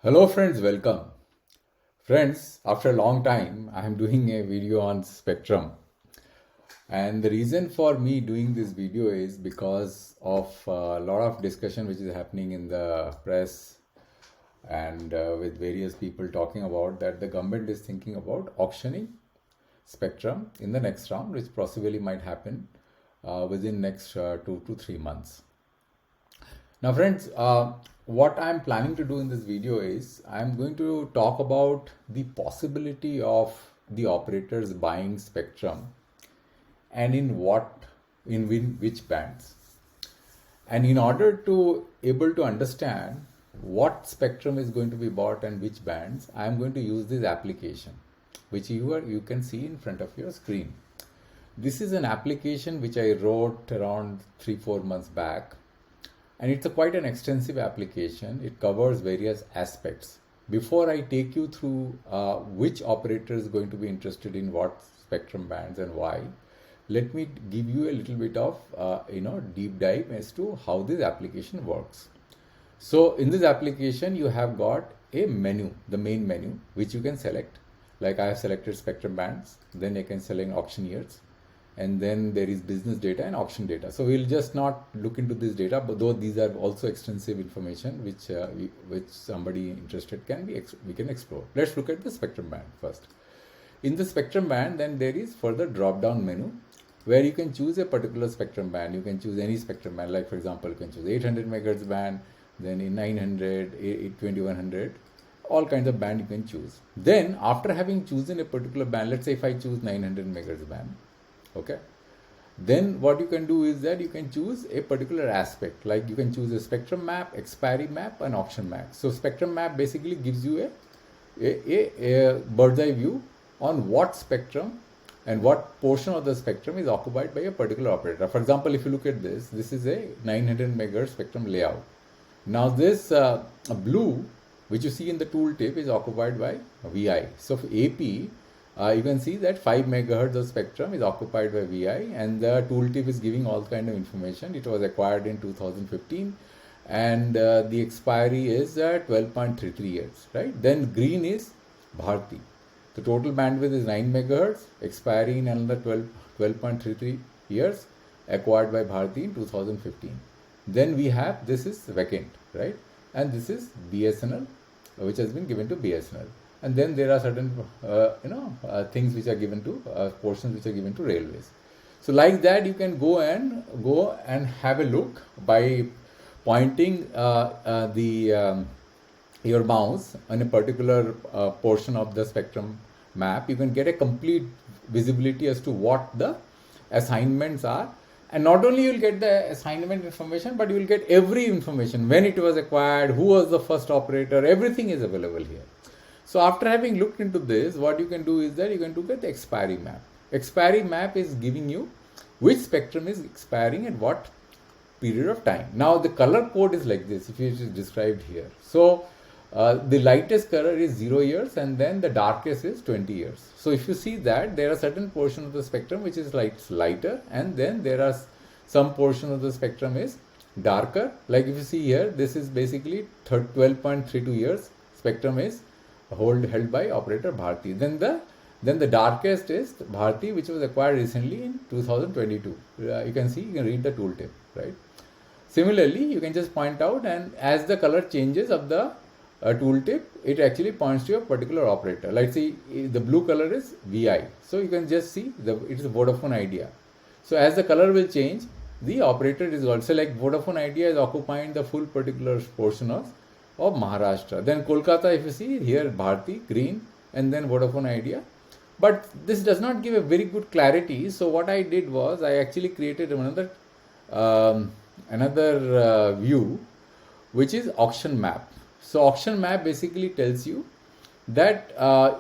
Hello friends, welcome. Friends, after a long time, I am doing a video on spectrum. And the reason for me doing this video is because of a lot of discussion which is happening in the press and with various people talking about that the government is thinking about auctioning spectrum in the next round, which possibly might happen within next 2 to 3 months. Now, friends, what I'm planning to do in this video is I'm going to talk about the possibility of the operators buying spectrum and in which bands. And in order to able to understand what spectrum is going to be bought and which bands, I'm going to use this application, which you can see in front of your screen. This is an application which I wrote around 3-4 months back. And it's quite an extensive application. It covers various aspects. Before I take you through which operator is going to be interested in what spectrum bands and why, let me give you a little bit of deep dive as to how this application works. So in this application, you have got a menu, the main menu, which you can select. Like I have selected spectrum bands, then I can select auctioneers. And then there is business data and auction data. So we'll just not look into this data, but though these are also extensive information which somebody interested we can explore. Let's look at the spectrum band first. In the spectrum band, then there is further drop down menu where you can choose a particular spectrum band. You can choose any spectrum band, like for example, you can choose 800 megahertz band, then in 900, 2100, all kinds of band you can choose. Then after having chosen a particular band, let's say if I choose 900 megahertz band, okay, then what you can do is that you can choose a particular aspect, like you can choose a spectrum map, expiry map and auction map. So spectrum map basically gives you a bird's eye view on what spectrum and what portion of the spectrum is occupied by a particular operator. For example, if you look at this is a 900 megahertz spectrum layout. Now this blue which you see in the tooltip is occupied by VI. So for AP, you can see that 5 megahertz of spectrum is occupied by VI, and the tooltip is giving all kind of information. It was acquired in 2015 and the expiry is 12.33 years, right? Then green is Bharti. The total bandwidth is 9 megahertz, expiry in another 12.33 years, acquired by Bharti in 2015. Then we have, this is vacant, right? And this is BSNL, which has been given to BSNL. And then there are certain, things which are given to, portions which are given to railways. So like that, you can go and have a look by pointing your mouse on a particular portion of the spectrum map. You can get a complete visibility as to what the assignments are. And not only you will get the assignment information, but you will get every information, when it was acquired, who was the first operator, everything is available here. So after having looked into this, what you can do is that you can look at the expiry map. Expiry map is giving you which spectrum is expiring at what period of time. Now the color code is like this, if it is described here. So the lightest color is 0 years and then the darkest is 20 years. So if you see that there are certain portion of the spectrum which is lighter, and then there are some portion of the spectrum is darker. Like if you see here, this is basically 12.32 years spectrum is held by operator Bharti. Then the darkest is Bharti, which was acquired recently in 2022. You can see, you can read the tooltip, right? Similarly, you can just point out, and as the color changes of the tooltip, it actually points to a particular operator. Like see, the blue color is VI. So you can just see it is a Vodafone Idea. So as the color will change, the operator is also, like Vodafone Idea is occupying the full particular portion of Maharashtra. Then Kolkata, if you see here, Bharti, green, and then Vodafone Idea. But this does not give a very good clarity. So what I did was I actually created another view, which is auction map. So auction map basically tells you that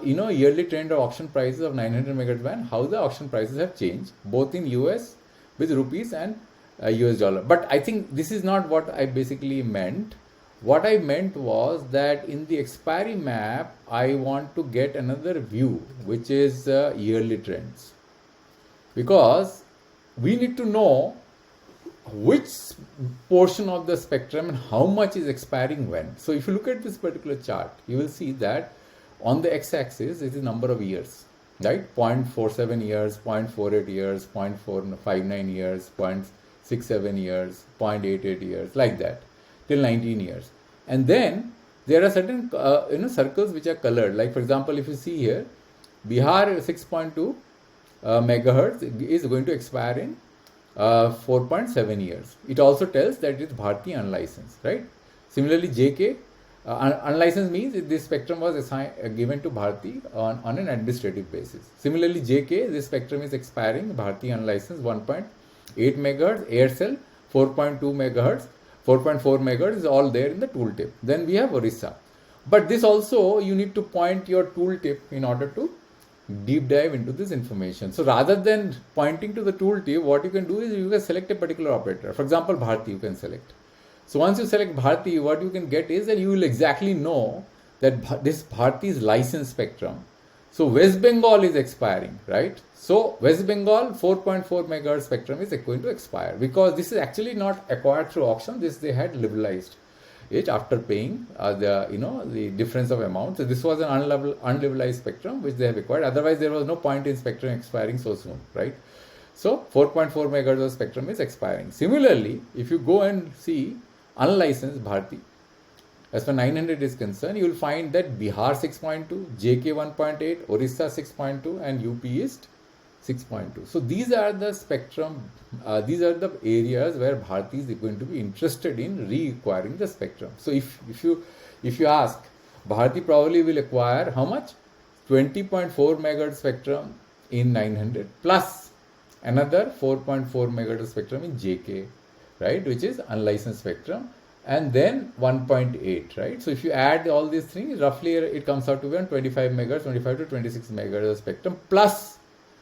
yearly trend of auction prices of 900 megahertz band, how the auction prices have changed both in US with rupees and US dollar. But I think this is not what I basically meant. What I meant was that in the expiry map, I want to get another view, which is yearly trends. Because we need to know which portion of the spectrum and how much is expiring when. So if you look at this particular chart, you will see that on the x-axis it is number of years, right? 0.47 years, 0.48 years, 0.459 years, 0.67 years, 0.88 years, like that, till 19 years. And then there are certain circles which are colored. Like for example, if you see here, Bihar 6.2 megahertz is going to expire in 4.7 years. It also tells that it is Bharti unlicensed, right? Similarly, JK, unlicensed means this spectrum was given to Bharti on an administrative basis. Similarly, JK, this spectrum is expiring, Bharti unlicensed 1.8 megahertz, Aircel 4.2 megahertz, 4.4 megahertz is all there in the tooltip. Then we have Orissa. But this also, you need to point your tooltip in order to deep dive into this information. So rather than pointing to the tooltip, what you can do is you can select a particular operator. For example, Bharti you can select. So once you select Bharti, what you can get is that you will exactly know that this Bharti is licensed spectrum. So West Bengal is expiring, right? So West Bengal 4.4 megahertz spectrum is going to expire, because this is actually not acquired through auction. This they had liberalized it after paying the difference of amount. So this was an unlevelized spectrum which they have acquired. Otherwise, there was no point in spectrum expiring so soon, right? So 4.4 megahertz of spectrum is expiring. Similarly, if you go and see unlicensed Bharti, as far 900 is concerned, you will find that Bihar 6.2, JK 1.8, Orissa 6.2, and UP East 6.2. So these are the spectrum, these are the areas where Bharti is going to be interested in reacquiring the spectrum. So if you ask, Bharti probably will acquire how much? 20.4 megahertz spectrum in 900 plus another 4.4 megahertz spectrum in JK, right, which is unlicensed spectrum, and then 1.8, right? So if you add all these things, roughly it comes out to be around 25 megahertz, 25 to 26 megahertz spectrum plus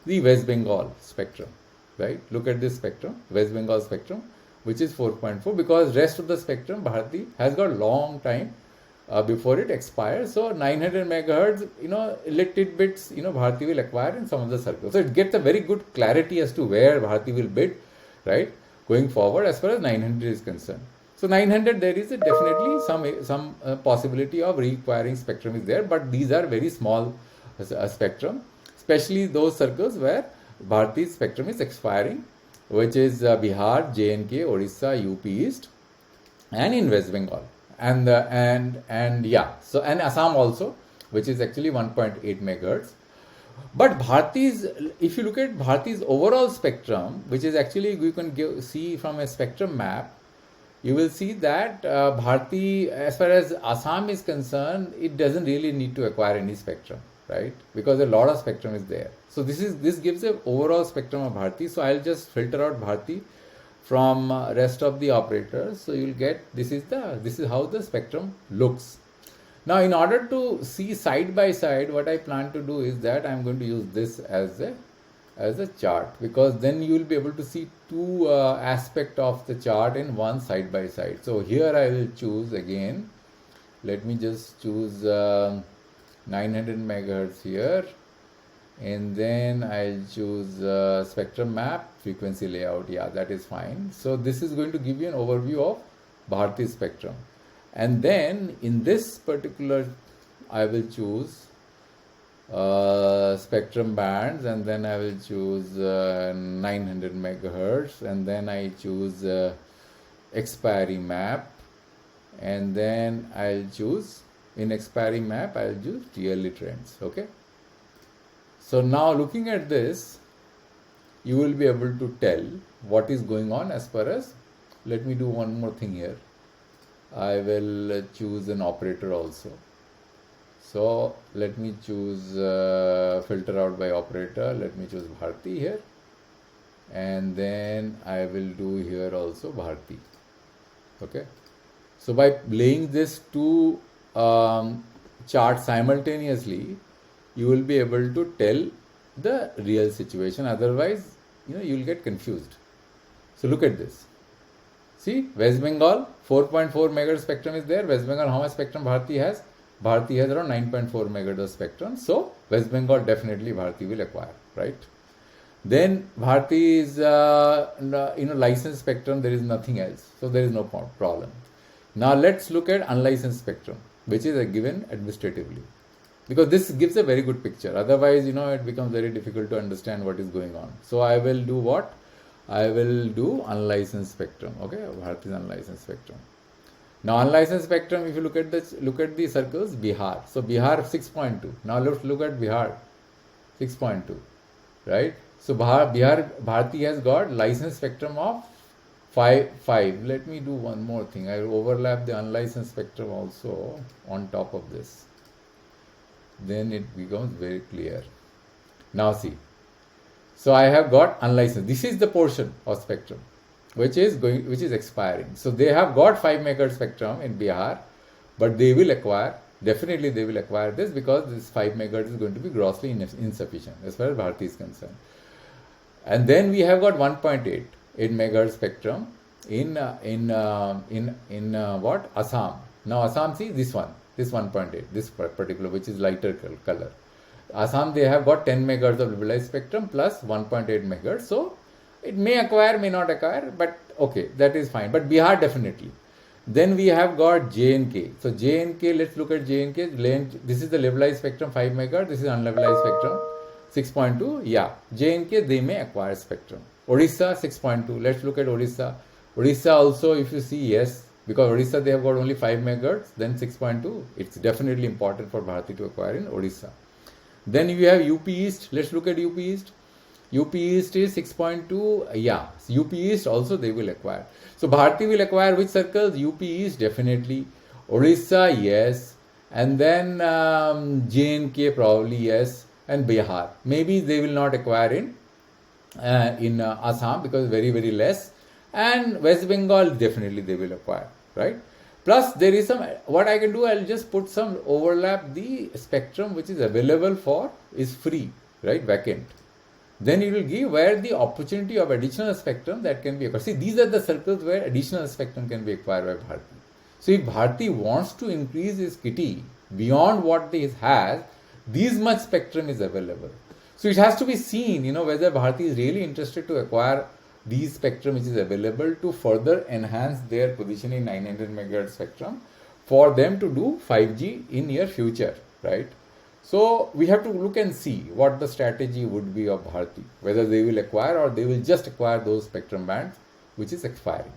the West Bengal spectrum, right? Look at this spectrum, West Bengal spectrum, which is 4.4, because rest of the spectrum Bharti has got long time before it expires. So 900 megahertz, little bits, Bharti will acquire in some of the circles. So it gets a very good clarity as to where Bharti will bid, right, going forward as far as 900 is concerned. So 900, there is definitely some possibility of reacquiring spectrum is there, but these are very small spectrum, especially those circles where Bharti's spectrum is expiring, which is Bihar, J&K, Orissa, UP East, and in West Bengal, and Assam also, which is actually 1.8 megahertz. But Bharti's, if you look at Bharti's overall spectrum, which is actually you can see from a spectrum map, you will see that Bharti, as far as Assam is concerned, it doesn't really need to acquire any spectrum, right? Because a lot of spectrum is there. So this gives an overall spectrum of Bharti. So I'll just filter out Bharti from rest of the operators. So you'll get this is how the spectrum looks. Now, in order to see side by side, what I plan to do is that I'm going to use this as a chart, because then you will be able to see two aspects of the chart in one side by side. So here I will choose again. Let me just choose 900 megahertz here, and then I'll choose spectrum map, frequency layout. Yeah, that is fine. So this is going to give you an overview of Bharti spectrum. And then in this particular, I will choose spectrum bands, and then I will choose 900 megahertz, and then I choose expiry map, and then I'll choose, in expiry map, I'll choose yearly trends. Okay. So now looking at this, you will be able to tell what is going on as far as, let me do one more thing here. I will choose an operator also. So let me choose filter out by operator. Let me choose Bharti here, and then I will do here also Bharti. Okay. So by laying this two charts simultaneously, you will be able to tell the real situation. Otherwise, you will get confused. So look at this. See, West Bengal 4.4 megahertz spectrum is there. West Bengal, how much spectrum Bharti has? Bharti has around 9.4 megahertz spectrum. So West Bengal definitely Bharti will acquire, right? Then Bharti is, licensed spectrum, there is nothing else. So there is no problem. Now let's look at unlicensed spectrum, which is given administratively. Because this gives a very good picture. Otherwise, it becomes very difficult to understand what is going on. So I will do what? I will do unlicensed spectrum. Okay, Bharti is unlicensed spectrum. Now unlicensed spectrum, if you look at the circles, Bihar. So Bihar 6.2. Now let's look at Bihar 6.2, right? So Bharti has got licensed spectrum of 5. Let me do one more thing. I will overlap the unlicensed spectrum also on top of this. Then it becomes very clear. Now see. So I have got unlicensed. This is the portion of spectrum which is expiring. So they have got 5 MHz spectrum in Bihar, but they will acquire. Definitely they will acquire this because this 5 MHz is going to be grossly insufficient as far as Bharti is concerned. And then we have got 1.8 MHz spectrum in what? Assam. Now Assam, see this 1.8, this particular, which is lighter color. Assam, they have got 10 MHz of liberalized spectrum plus 1.8 MHz. So it may acquire, may not acquire, but okay, that is fine. But Bihar definitely. Then we have got J&K. So J&K, let's look at J&K. This is the levelized spectrum 5 MHz. This is unlevelized spectrum 6.2. Yeah, J&K, they may acquire spectrum. Odisha 6.2. Let's look at Odisha. Odisha also, if you see, yes, because Odisha they have got only 5 MHz, then 6.2. It's definitely important for Bharti to acquire in Odisha. Then you have UP East. Let's look at UP East. UP East is 6.2. Yeah, UP East also they will acquire. So Bharti will acquire which circles? UP East definitely. Odisha, yes. And then J&K probably yes. And Bihar. Maybe they will not acquire in Assam because very, very less. And West Bengal definitely they will acquire, right? Plus there is some, what I can do, I'll just put some overlap. The spectrum which is available for is free, right? Vacant. Then it will give where the opportunity of additional spectrum that can be acquired. See, these are the circles where additional spectrum can be acquired by Bharti. So if Bharti wants to increase its kitty beyond what it has, this much spectrum is available. So it has to be seen, whether Bharti is really interested to acquire these spectrum which is available to further enhance their position in 900 MHz spectrum for them to do 5G in near future, right? So we have to look and see what the strategy would be of Bharti, whether they will acquire or they will just acquire those spectrum bands which is expiring.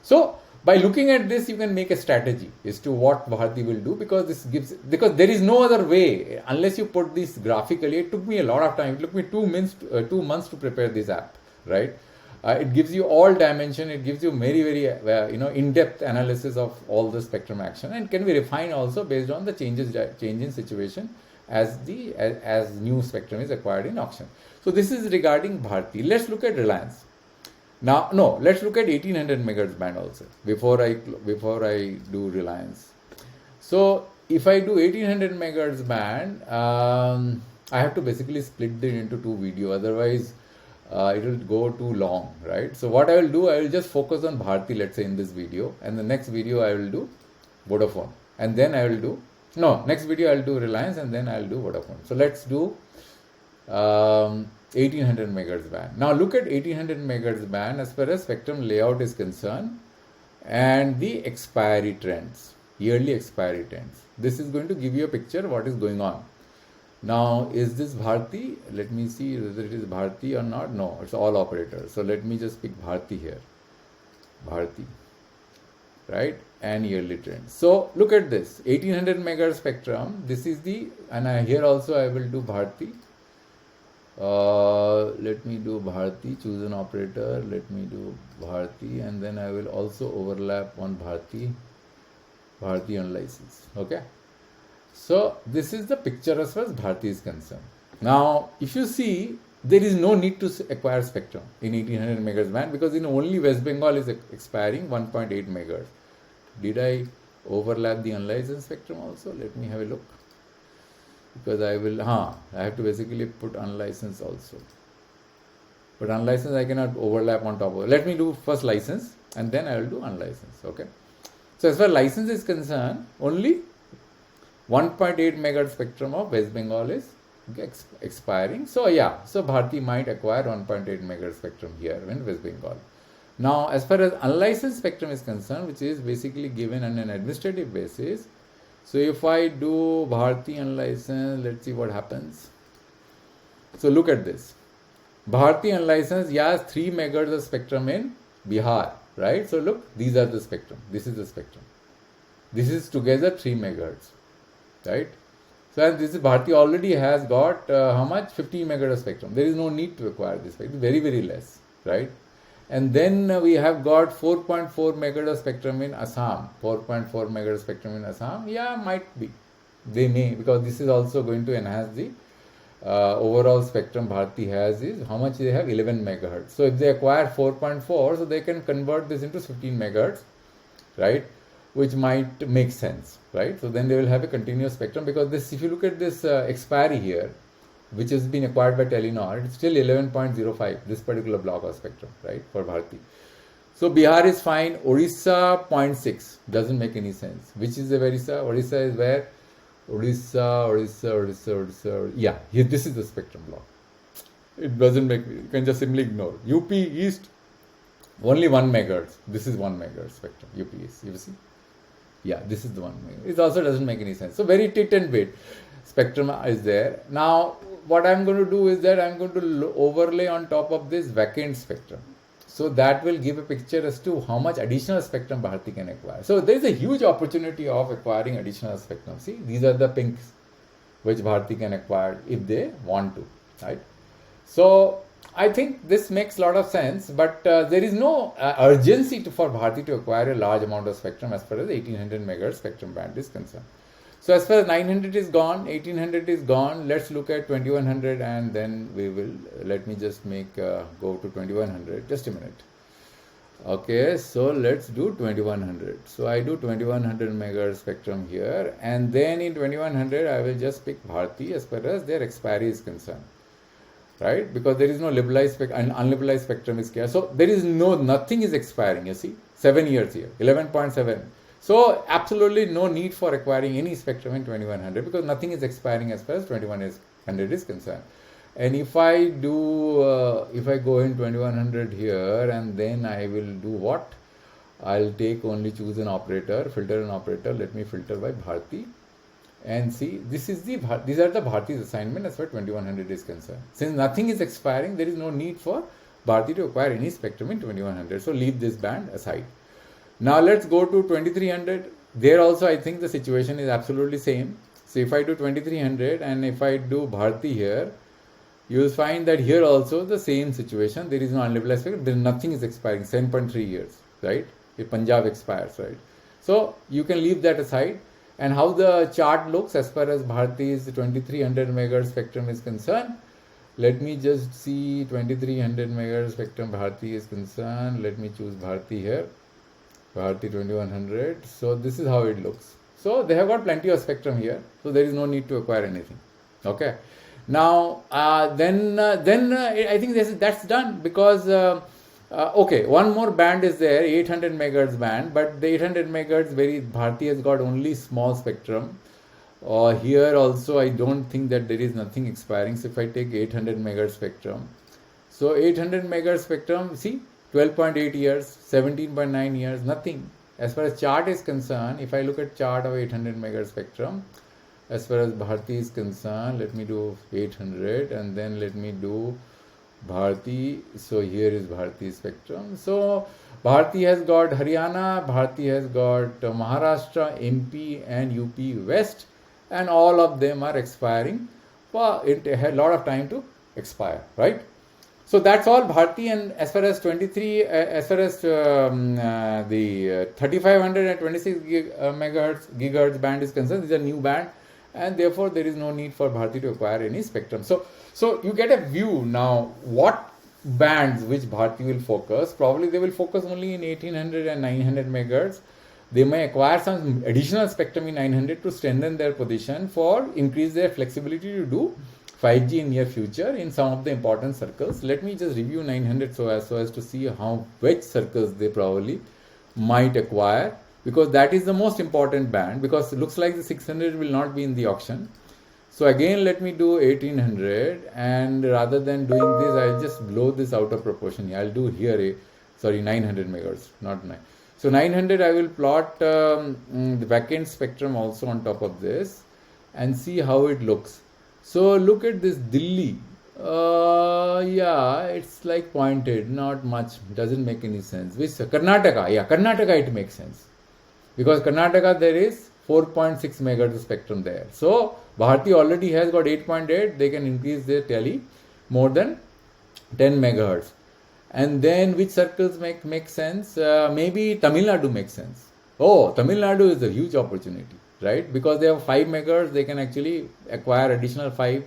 So by looking at this, you can make a strategy as to what Bharti will do, because there is no other way unless you put this graphically. It took me a lot of time. It took me 2 months to prepare this app, right? It gives you all dimension. It gives you very, very in-depth analysis of all the spectrum action, and can be refined also based on the change in situation as new spectrum is acquired in auction. So this is regarding Bharti. Let's look at Reliance. Now, no, let's look at 1800 MHz band also before I do Reliance. So if I do 1800 MHz band, I have to basically split it into 2 videos. Otherwise, it will go too long, right? So what I will do, I will just focus on Bharti, let's say, in this video, and the next video I will do Vodafone, and then I will do next video I will do Reliance, and then I will do Vodafone. So let's do 1800 MHz band. Now look at 1800 MHz band as far as spectrum layout is concerned, and the expiry trends, yearly expiry trends. This is going to give you a picture of what is going on. Now, is this Bharti? Let me see whether it is Bharti or not. No, it's all operators. So let me just pick Bharti here. Bharti, right? And yearly trends. So look at this 1800 MHz spectrum. This is here also I will do Bharti. Let me do Bharti, choose an operator. Let me do Bharti, and then I will also overlap on Bharti unlicensed. Okay. So this is the picture as far as Bharti is concerned. Now, if you see, there is no need to acquire spectrum in 1800 MHz band, because in only West Bengal is expiring 1.8 MHz. Did I overlap the unlicensed spectrum also? Let me have a look. Because I have to basically put unlicensed also. But unlicensed I cannot overlap on top of it. Let me do first license, and then I will do unlicensed. Okay. So as far as license is concerned, only 1.8 MHz spectrum of West Bengal is expiring. So yeah, so Bharti might acquire 1.8 megahertz spectrum here in West Bengal. Now, as far as unlicensed spectrum is concerned, which is basically given on an administrative basis, so if I do Bharti unlicensed, let's see what happens. So look at this. Bharti unlicensed, yes, 3 megahertz of spectrum in Bihar, right? So look, these are the spectrum. This is the spectrum. This is together 3 megahertz, right? So and this is Bharti already has got how much? 15 megahertz of spectrum. There is no need to acquire this spectrum, very, very less, right? And then we have got 4.4 megahertz of spectrum in Assam. 4.4 megahertz spectrum in Assam. Yeah, might be. They may, because this is also going to enhance the overall spectrum Bharti has is how much they have? 11 megahertz. So if they acquire 4.4, so they can convert this into 15 megahertz, right? Which might make sense, right? So then they will have a continuous spectrum, because this, if you look at this expiry here, which has been acquired by Telenor, it's still 11.05, this particular block of spectrum, right, for Bharti. So Bihar is fine. Orissa 0.6, doesn't make any sense. Which is the Orissa? Orissa is where? Orissa. Yeah, here, this is the spectrum block. It doesn't make, you can just simply ignore. UP East, only 1 megahertz. This is 1 megahertz spectrum, UP East, you see? Yeah, this is the 1 megahertz. It also doesn't make any sense. So very tit and bit spectrum is there. Now, what I'm going to do is that I'm going to overlay on top of this vacant spectrum. So that will give a picture as to how much additional spectrum Bharti can acquire. So there is a huge opportunity of acquiring additional spectrum. See, these are the pinks which Bharti can acquire if they want to, right? So I think this makes a lot of sense, but there is no urgency for Bharti to acquire a large amount of spectrum as far as 1800 megahertz spectrum band is concerned. So as far as 900 is gone, 1800 is gone, let's look at 2100, and then we will, let me just make go to 2100, just a minute. Okay, so let's do 2100. So I do 2100 megahertz spectrum here, and then in 2100 I will just pick Bharti as far as their expiry is concerned, right? Because there is no liberalized and unliberalized spectrum is here. So there is nothing is expiring, you see, 7 years here, 11.7. So absolutely no need for acquiring any spectrum in 2100, because nothing is expiring as far as 2100 is concerned. And if I do, if I go in 2100 here, and then I will do what? I'll take only choose an operator, filter an operator. Let me filter by Bharti, and see, this is these are the Bharti's assignment as far as 2100 is concerned. Since nothing is expiring, there is no need for Bharti to acquire any spectrum in 2100. So leave this band aside. Now let's go to 2300. There also I think the situation is absolutely same. So if I do 2300 and if I do Bharti here, you will find that here also the same situation. There is no unliberalized spectrum. There nothing is expiring. 7.3 years, right? If Punjab expires, right? So you can leave that aside. And how the chart looks as far as Bharti's 2300 megahertz spectrum is concerned. Let me just see 2300 megahertz spectrum Bharti is concerned. Let me choose Bharti here. Bharti 2100. So this is how it looks. So they have got plenty of spectrum here. So there is no need to acquire anything. Okay. Now then I think that's done, because okay, one more band is there, 800 megahertz band, but the 800 megahertz Bharti has got only small spectrum. Here also I don't think that there is nothing expiring. So if I take 800 megahertz spectrum, so 800 megahertz spectrum, see, 12.8 years, 17.9 years, nothing. As far as chart is concerned, if I look at chart of 800 megahertz spectrum, as far as Bharti is concerned, let me do 800 and then let me do Bharti. So here is Bharti spectrum. So Bharti has got Haryana, Bharti has got Maharashtra, MP and UP West, and all of them are expiring. Well, it had a lot of time to expire, right? So that's all Bharti. And as far as 23, as far as the 3500 and 26 gigahertz band is concerned, these are new band, and therefore there is no need for Bharti to acquire any spectrum. So you get a view now what bands which Bharti will focus. Probably they will focus only in 1800 and 900 megahertz. They may acquire some additional spectrum in 900 to strengthen their position, for increase their flexibility to do 5G in near future in some of the important circles. Let me just review 900 so as to see which circles they probably might acquire, because that is the most important band, because it looks like the 600 will not be in the auction. So again, let me do 1800, and rather than doing this, I'll just blow this out of proportion. I'll do here, sorry, 900 megahertz, not 9. So 900, I will plot the vacant spectrum also on top of this and see how it looks. So look at this Delhi. Yeah, it's like pointed, not much, doesn't make any sense. Which Karnataka? Yeah, Karnataka, it makes sense. Because Karnataka, there is 4.6 megahertz spectrum there. So Bharti already has got 8.8. They can increase their tele more than 10 megahertz. And then which circles make sense? Maybe Tamil Nadu makes sense. Oh, Tamil Nadu is a huge opportunity, right? Because they have 5 megahertz, they can actually acquire additional 5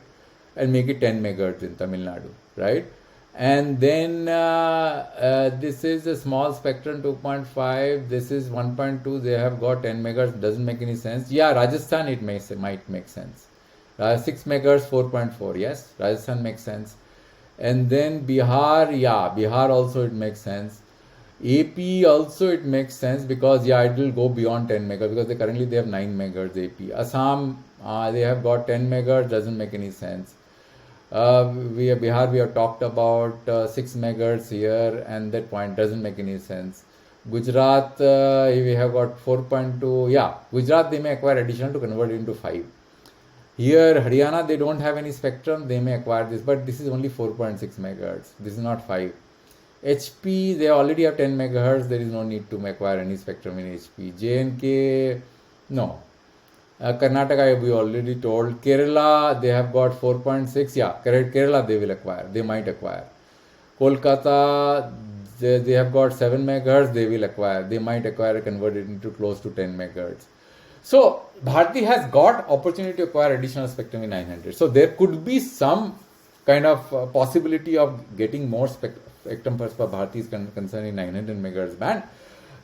and make it 10 megahertz in Tamil Nadu, right? And then this is a small spectrum, 2.5. This is 1.2. They have got 10 megahertz. Doesn't make any sense. Yeah, Rajasthan, it might make sense. 6 megahertz, 4.4. Yes, Rajasthan makes sense. And then Bihar, yeah, Bihar also it makes sense. AP also it makes sense because yeah, it will go beyond 10 megahertz because currently they have 9 megahertz AP. Assam, they have got 10 megahertz. Doesn't make any sense. Bihar, we have talked about 6 megahertz here, and that point doesn't make any sense. Gujarat, we have got 4.2. Yeah, Gujarat, they may acquire additional to convert it into 5. Here, Haryana, they don't have any spectrum. They may acquire this, but this is only 4.6 megahertz. This is not 5. HP, they already have 10 megahertz. There is no need to acquire any spectrum in HP. JNK, no. Karnataka, we already told. Kerala, they have got 4.6. Yeah, Kerala, they will acquire. They might acquire. Kolkata, they have got 7 megahertz. They will acquire. They might acquire and convert it into close to 10 megahertz. So, Bharti has got opportunity to acquire additional spectrum in 900. So, there could be some kind of possibility of getting more spectrum as far as Bharti is concerned in 900 megahertz band.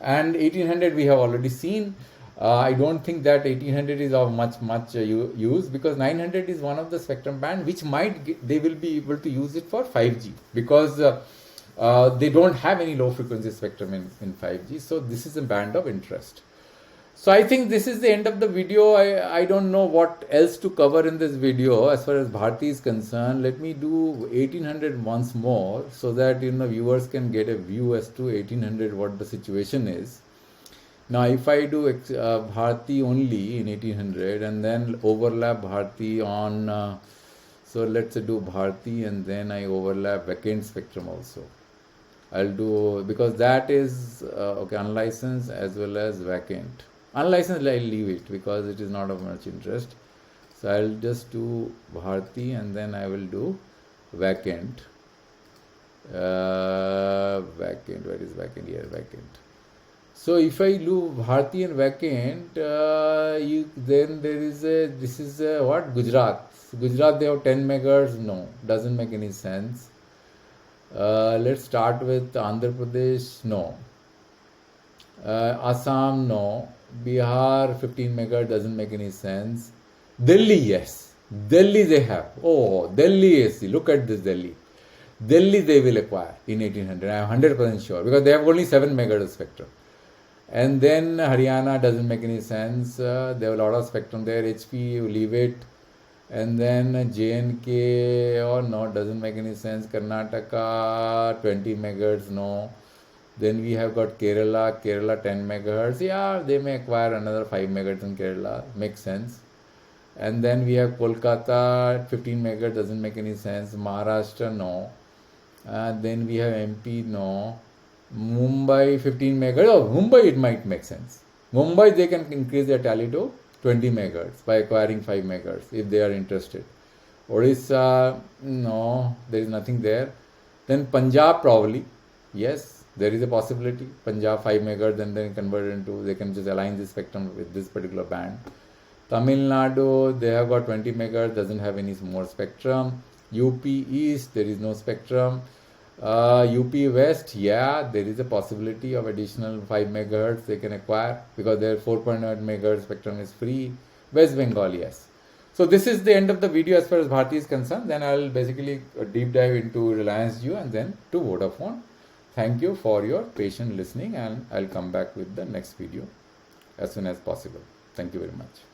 And 1800 we have already seen. I don't think that 1800 is of much use because 900 is one of the spectrum band which they will be able to use it for 5G because they don't have any low frequency spectrum in 5G. So this is a band of interest. So I think this is the end of the video. I don't know what else to cover in this video as far as Bharti is concerned. Let me do 1800 once more so that viewers can get a view as to 1800 what the situation is. Now, if I do Bharti only in 1800 and then overlap Bharti on, so let's do Bharti and then I overlap vacant spectrum also. I'll do, because that is, okay, unlicensed as well as vacant. Unlicensed, I'll leave it because it is not of much interest. So I'll just do Bharti and then I will do vacant. Vacant, where is vacant? Here, vacant. So if I do Bharti and vacant, then there is this is what? Gujarat. Gujarat, they have 10 megahertz. No, doesn't make any sense. Let's start with Andhra Pradesh. No. Assam, no. Bihar, 15 megahertz, doesn't make any sense. Delhi, yes. Delhi they have. Oh, Delhi is. Look at this Delhi. Delhi they will acquire in 1800. I am 100% sure because they have only 7 megahertz spectrum. And then Haryana doesn't make any sense. They have a lot of spectrum there. HP, you leave it. And then JNK, or no, doesn't make any sense. Karnataka, 20 megahertz, no. Then we have got Kerala, 10 megahertz. Yeah, they may acquire another 5 megahertz in Kerala. Makes sense. And then we have Kolkata, 15 megahertz, doesn't make any sense. Maharashtra, no. Then we have MP, no. Mumbai, 15 megahertz. Oh, Mumbai, it might make sense. Mumbai, they can increase their tally to 20 megahertz by acquiring 5 megahertz if they are interested. Odisha, no, there is nothing there. Then Punjab, probably, yes, there is a possibility. Punjab, 5 megahertz, and then convert it into, they can just align this spectrum with this particular band. Tamil Nadu, they have got 20 megahertz, doesn't have any more spectrum. UP East, there is no spectrum. UP West, yeah, there is a possibility of additional 5 megahertz they can acquire because their 4.9 megahertz spectrum is free. West Bengal, yes. So this is the end of the video as far as Bharti is concerned. Then I'll basically deep dive into Reliance Jio and then to Vodafone. Thank you for your patient listening, and I'll come back with the next video as soon as possible. Thank you very much.